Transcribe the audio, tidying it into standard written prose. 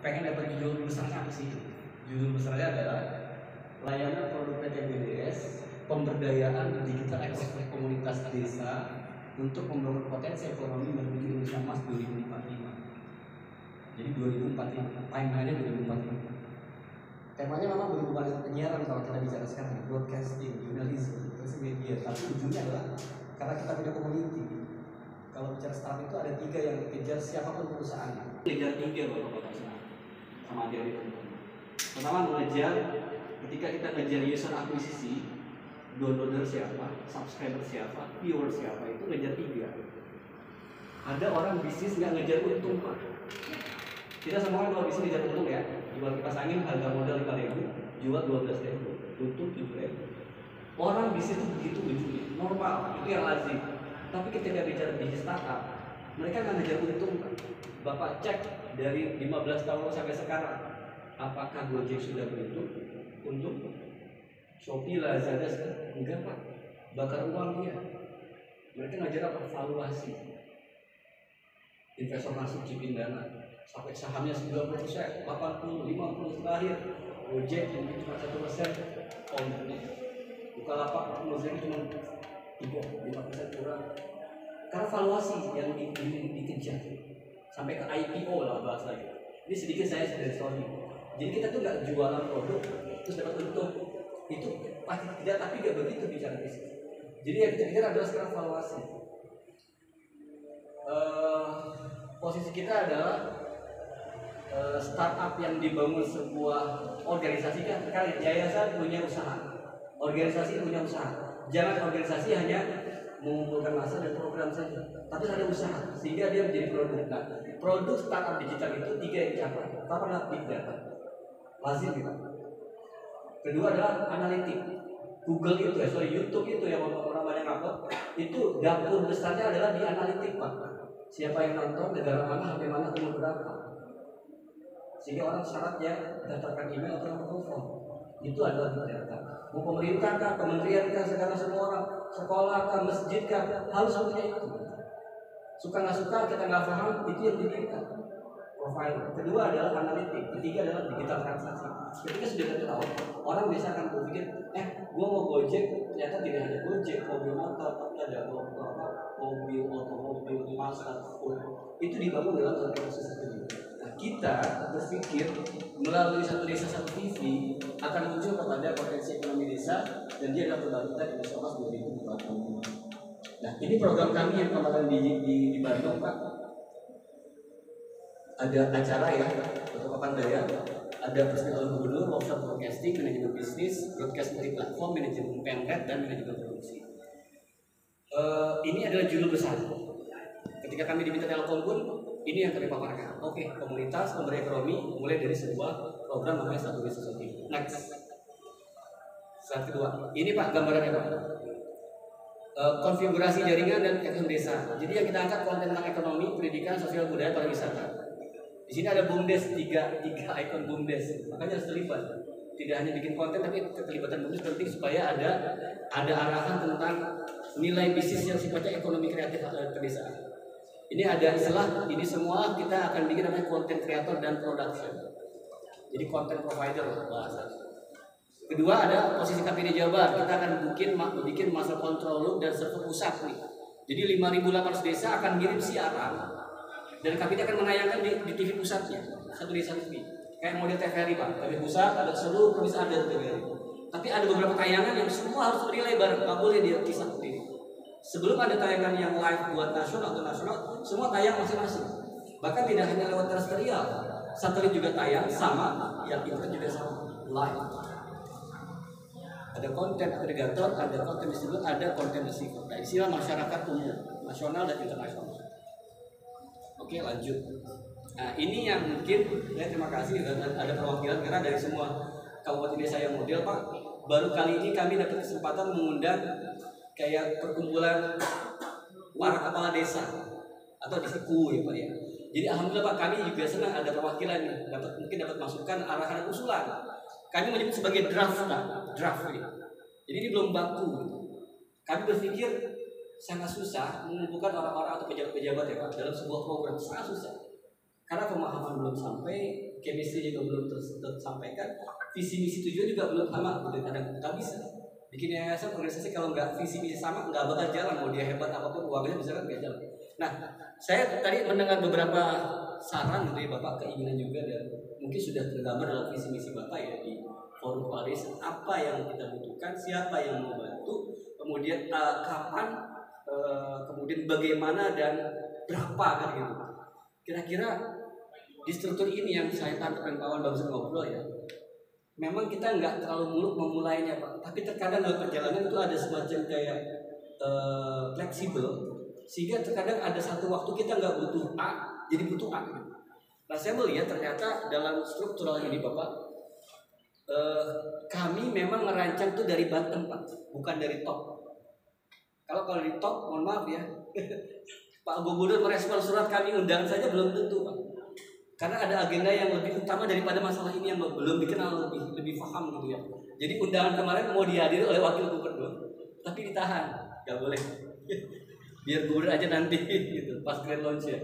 pengen dapat judul besarnya apa sih? Judul besarnya adalah layanan produk PT BDS, pemberdayaan digital ekosistem komunitas desa untuk membangun potensi ekonomi menuju Indonesia Emas 2045. Jadi 2045, timeline-nya 2045. Temanya memang berhubungan dengan penyiaran kalau kita bicara sekarang, broadcasting, journalism, terus media. Tapi ujungnya adalah karena kita punya community. Kalau bicara startup itu ada 3 yang dikejar siapapun perusahaannya. Kejar 3 bapak-bapak sama adik-adik. Pertama mengejar ketika kita ngejar user akuisisi, downloader siapa, subscriber siapa, viewer siapa, itu ngejar 3. Ada orang bisnis nggak ngejar untung pak. Kita semua kan kalau bisnis ngejar untung ya, jual kipas angin harga modal 5.000, jual 12.000, untung 7.000. Orang bisnis itu begitu ujungnya, normal, itu yang lazim. Tapi ketika bicara bisnis startup, mereka nggak ngejar untung pak. Bapak cek dari 15 tahun sampai sekarang, apakah Gojek sudah beruntung? Untung? Shopee, Lazada enggak pak, bakar uang dia. Mereka ngajar apa? Valuasi. Investor masuk cipin dana sampai sahamnya 90%, 80, 50 terakhir. Gojek mungkin cuma 1%, omsetnya. Bukalapak omsetnya cuma 3-5% kurang. Karena valuasi yang dikejar sampai ke IPO lah bahasanya. Ini sedikit saya dari story. Jadi kita tuh nggak jualan produk terus dapat untung, itu pasti tidak, tapi nggak begitu bicara bisnis. Jadi yang kita kejar adalah sekarang valuasi. Posisi kita adalah startup yang dibangun sebuah organisasi kan, yayasan punya usaha, organisasi punya usaha. Jangan organisasi hanya mengumpulkan massa dan program saja, tapi ada usaha sehingga dia menjadi produk. Nah, produk startup digital itu 3 yang dicapai. Pertama adalah big data, lazim gitu. Kedua adalah analitik. Google itu YouTube itu yang orang banyak upload, itu dapur besarnya adalah di analitik pak. Siapa yang nonton, negara mana, sampai mana, umur berapa. Sehingga orang syaratnya daftarkan email atau nomor telepon. Itu adalah big data. Mau pemerintah kah, kementerian kah, segala semua orang, sekolah kah, masjid kah, harus punya itu. Suka nggak suka, kita nggak paham, itu yang dipilihkan. Profile. Kedua adalah analitik. Ketiga adalah digital transaksi. Ketika sudah tahu, orang biasa akan berpikir, gua mau Gojek, ternyata tidak hanya Gojek, mobil motor, tapi ada mobil, otomobil, masak, food. Itu dibangun dalam satu ekosistem ini. Nah, kita berpikir melalui satu desa satu TV akan muncul kepada potensi ekonomi desa dan dia akan kebangkitan Indonesia Emas 2045. Nah, ini program kami yang kemarin di Bandung Pak. Ada acara ya, untuk Pandaya, ada presiden oleh gubernur, workshop broadcasting, manajemen bisnis, broadcast multi platform, manajemen pemret dan manajemen produksi. Ini adalah judul besar. Ketika kami diminta Telkom pun, ini yang kami paparkan. Oke, komunitas pemberdayaan ekonomi mulai dari sebuah program namanya Satu Desa Satu TV. Next. Slide kedua. Ini Pak gambarannya Pak. Konfigurasi jaringan dan ekonomi desa. Jadi yang kita angkat konten tentang ekonomi, pendidikan, sosial budaya, pariwisata. Di sini ada BUMDes, tiga ikon BUMDes. Makanya harus terlibat. Tidak hanya bikin konten, tapi keterlibatan BUMDes penting supaya ada arahan tentang nilai bisnis yang sifatnya ekonomi kreatif pedesaan. Ini ada istilah, ini semua kita akan bikin namanya content creator dan production. Jadi content provider bahasanya. Kedua ada posisi KPD Jawa Barat. Kita akan bikin master control loop dan server pusat nih. Jadi 5.800 desa akan ngirim siaran dan KPD akan menayangkan di TV pusatnya. Satu desa TV. Kayak model TVRI Pak. TV pusat ada seluruh provinsi ada TVRI. Tapi ada beberapa tayangan yang semua harus berdiri lebar, nggak boleh dia kisah sendiri. Sebelum ada tayangan yang live buat nasional atau nasional, semua tayang masing-masing. Bahkan tidak hanya lewat terestrial, satelit juga tayang sama, yang internet juga sama, live. Ada konten agregator, ada konten distributor, ada konten receiver. Nah, istilah masyarakat umum, nasional dan internasional. Oke, lanjut. Nah, ini yang mungkin, ya terima kasih ada perwakilan karena dari semua kabupaten desa yang model Pak. Baru kali ini kami dapat kesempatan mengundang kayak perkumpulan para kepala desa atau disiku ya Pak ya. Jadi alhamdulillah Pak, kami juga senang ada perwakilan nih, mungkin dapat masukan arahan dan usulan. Kami menyebut sebagai draft ini. Jadi ini belum baku. Kami berpikir sangat susah mengumpulkan orang-orang atau pejabat-pejabat ya Pak dalam sebuah program, sangat susah. karena pemahaman belum sampai, chemistry juga belum tersampaikan, visi misi tujuan juga belum sama, gitu. Kadang nggak bisa bikin yayasan organisasi kalau nggak visi misi sama nggak bakal jalan, mau dia hebat apapun uangnya bisa kan nggak jalan. Nah, saya tadi mendengar beberapa saran gitu ya Bapak, keinginan juga, dan mungkin sudah tergambar dalam visi misi Bapak ya di forum Paris, apa yang kita butuhkan, siapa yang mau bantu, kemudian kapan, kemudian bagaimana dan berapa kan gitu. Kira-kira di struktur ini yang saya tangkap dan kawan barusan ngobrol ya, memang kita nggak terlalu muluk memulainya Pak, tapi terkadang dalam perjalanan itu ada semacam kayak fleksibel, sehingga terkadang ada satu waktu kita nggak butuh A, jadi butuh A. Nah, saya melihat ternyata dalam struktural ini Bapak, kami memang merancang itu dari bottom Pak, bukan dari top. Kalau di top, mohon maaf ya, Pak Gubernur merespon surat kami undangan saja belum tentu Pak, karena ada agenda yang lebih utama daripada masalah ini yang belum dikenal, lebih paham gitu ya. Jadi undangan kemarin mau dihadiri oleh wakil gubernur, tapi ditahan, nggak boleh, biar gubernur aja nanti gitu pas grand launch ya.